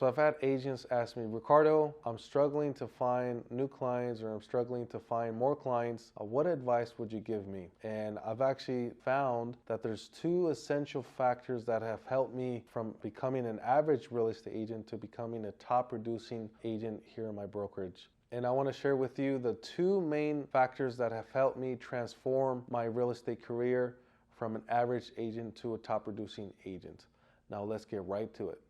So I've had agents ask me, Ricardo, I'm struggling to find new clients, or I'm struggling to find more clients. What advice would you give me? And I've actually found that there's two essential factors that have helped me from becoming an average real estate agent to becoming a top producing agent here in my brokerage. And I want to share with you the two main factors that have helped me transform my real estate career from an average agent to a top producing agent. Now let's get right to it.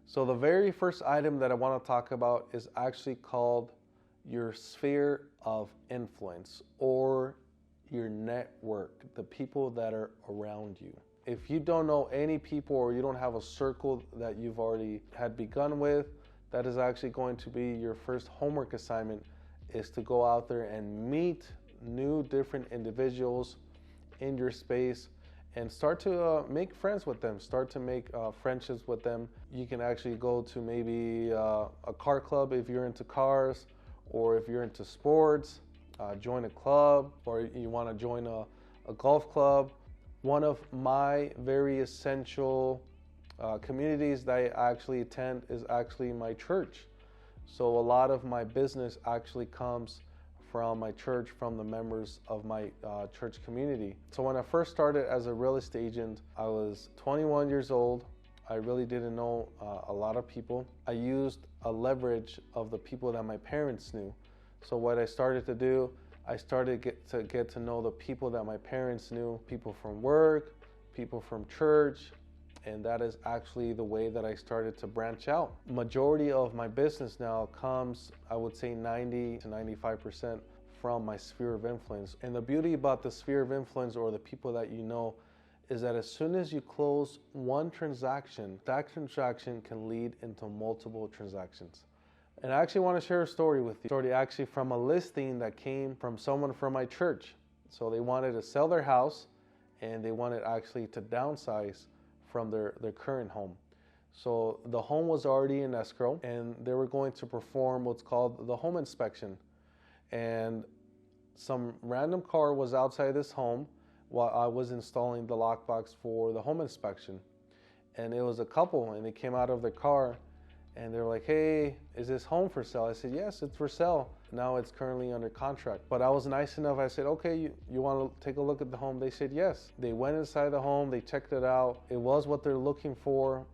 So the very first item that I want to talk about is actually called your sphere of influence, or your network, the people that are around you. If you don't know any people, or you don't have a circle that you've already had begun with, that is actually going to be your first homework assignment, is to go out there and meet new different individuals in your space and start to make friends with them, start to make friendships with them. You can actually go to maybe a car club if you're into cars, or if you're into sports, join a club, or you want to join a golf club. One of my very essential communities that I actually attend is actually my church. So a lot of my business actually comes from my church, from the members of my church community. So when I first started as a real estate agent, I was 21 years old. I really didn't know a lot of people. I used a leverage of the people that my parents knew. So what I started to do, I started to get to know the people that my parents knew, people from work, people from church, and that is actually the way that I started to branch out. Majority of my business now comes, I would say 90 to 95% from my sphere of influence. And the beauty about the sphere of influence, or the people that you know, is that as soon as you close one transaction, that transaction can lead into multiple transactions. And I actually want to share a story with you. Story actually from a listing that came from someone from my church. So they wanted to sell their house, and they wanted actually to downsize from their current home. So the home was already in escrow, and they were going to perform what's called the home inspection. And some random car was outside this home while I was installing the lockbox for the home inspection. And it was a couple, and they came out of their car, and they were like, hey, is this home for sale? I said, yes, it's for sale. Now it's currently under contract. But I was nice enough. I said, okay, you want to take a look at the home? They said, yes. They went inside the home. They checked it out. It was what they're looking for,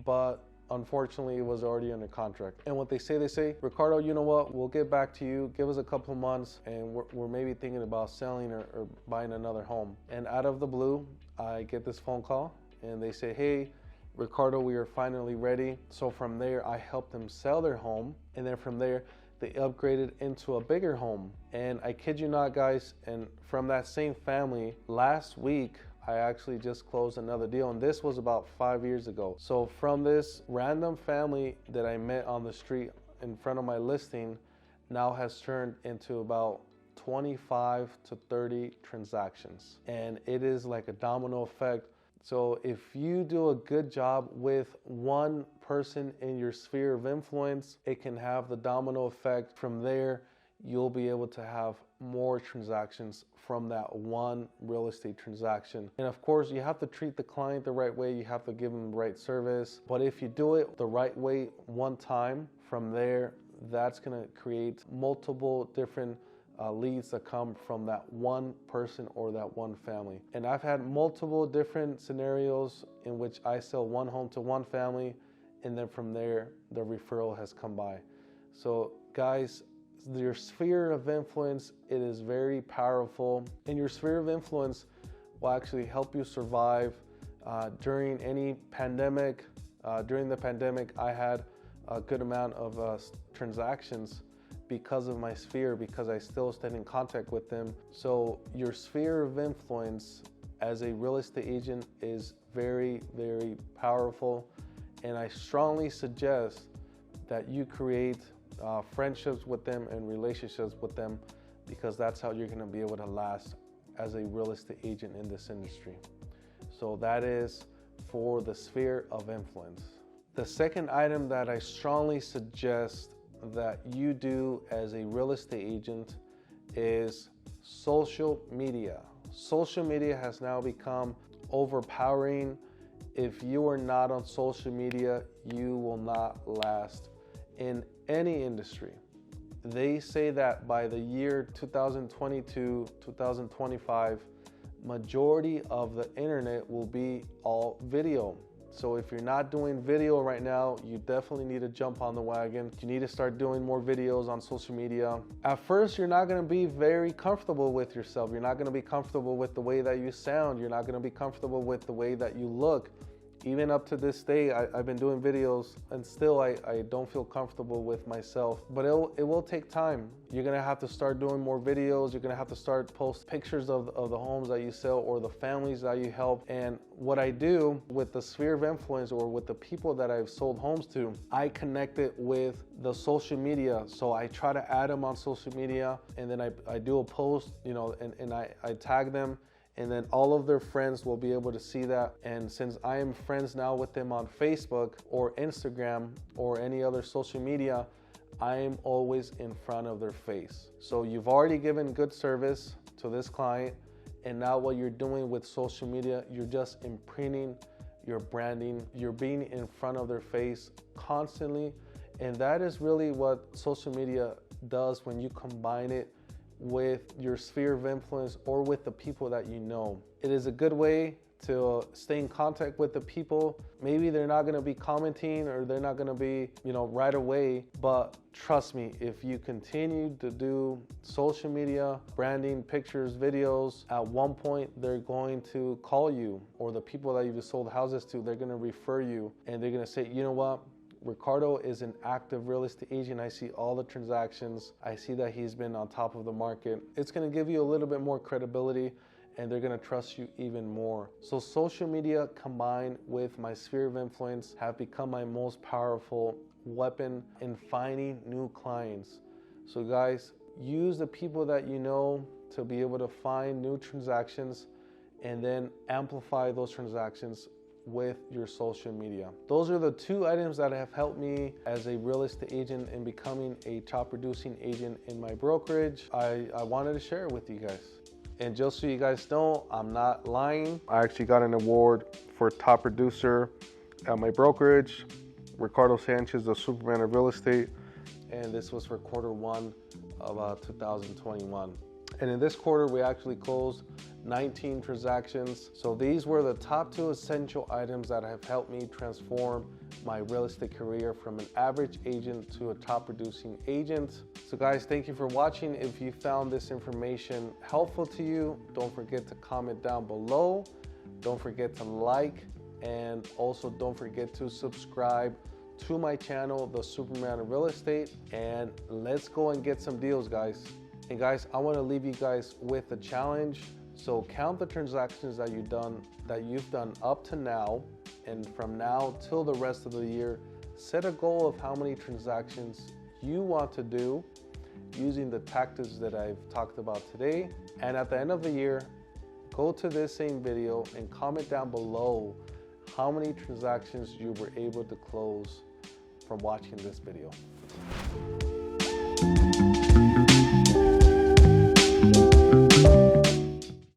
but unfortunately, it was already under contract. And what they say, Ricardo, you know what? We'll get back to you. Give us a couple of months, and we're maybe thinking about selling or buying another home. And out of the blue, I get this phone call, and they say, hey, Ricardo, we are finally ready. So from there, I helped them sell their home. And then from there, they upgraded into a bigger home. And I kid you not, guys, and from that same family, last week, I actually just closed another deal, and this was about 5 years ago. So from this random family that I met on the street in front of my listing, now has turned into about 25 to 30 transactions. And it is like a domino effect. So if you do a good job with one person in your sphere of influence, it can have the domino effect. From there, you'll be able to have more transactions from that one real estate transaction. And of course, you have to treat the client the right way. You have to give them the right service. But if you do it the right way one time, from there, that's going to create multiple different leads that come from that one person or that one family. And I've had multiple different scenarios in which I sell one home to one family, and then from there, the referral has come by. So guys, your sphere of influence, it is very powerful. And your sphere of influence will actually help you survive during any pandemic. During the pandemic, I had a good amount of transactions because of my sphere, because I still stayed in contact with them. So your sphere of influence as a real estate agent is very, very powerful. And I strongly suggest that you create friendships with them and relationships with them, because that's how you're going to be able to last as a real estate agent in this industry. So that is for the sphere of influence. The second item that I strongly suggest that you do as a real estate agent is social media. Social media has now become overpowering If you are not on social media, you will not last in any industry. They say that by the year 2022, 2025, majority of the internet will be all video. So if you're not doing video right now, you definitely need to jump on the wagon. You need to start doing more videos on social media. At first, you're not gonna be very comfortable with yourself. You're not gonna be comfortable with the way that you sound. You're not gonna be comfortable with the way that you look. Even up to this day, I've been doing videos and still I don't feel comfortable with myself, but it will take time. You're gonna have to start doing more videos. You're gonna have to start post pictures of the homes that you sell or the families that you help. And what I do with the sphere of influence or with the people that I've sold homes to, I connect it with the social media. So I try to add them on social media, and then I do a post, you know, and I tag them. And then all of their friends will be able to see that. And since I am friends now with them on Facebook or Instagram or any other social media, I am always in front of their face. So you've already given good service to this client. And now what you're doing with social media, you're just imprinting your branding. You're being in front of their face constantly. And that is really what social media does when you combine it with your sphere of influence or with the people that you know. It is a good way to stay in contact with the people. Maybe they're not gonna be commenting or they're not gonna be, you know, right away, but trust me, if you continue to do social media, branding, pictures, videos, at one point they're going to call you, or the people that you've sold houses to, they're gonna refer you and they're gonna say, you know what? Ricardo is an active real estate agent. I see all the transactions. I see that he's been on top of the market. It's gonna give you a little bit more credibility and they're gonna trust you even more. So social media combined with my sphere of influence have become my most powerful weapon in finding new clients. So guys, use the people that you know to be able to find new transactions and then amplify those transactions with your social media. Those are the two items that have helped me as a real estate agent in becoming a top producing agent in my brokerage. I wanted to share it with you guys. And just so you guys know, I'm not lying. I actually got an award for top producer at my brokerage. Ricardo Sanchez, the Superman of real estate. And this was for Q1 of 2021. And in this quarter, we actually closed 19 transactions. So these were the top 2 essential items that have helped me transform my real estate career from an average agent to a top producing agent. So guys, thank you for watching. If you found this information helpful to you, don't forget to comment down below. Don't forget to like, and also don't forget to subscribe to my channel, The Superman of Real Estate. And let's go and get some deals, guys. And guys, I want to leave you guys with a challenge. So count the transactions that you've done up to now, and from now till the rest of the year, set a goal of how many transactions you want to do using the tactics that I've talked about today. And at the end of the year, go to this same video and comment down below how many transactions you were able to close from watching this video.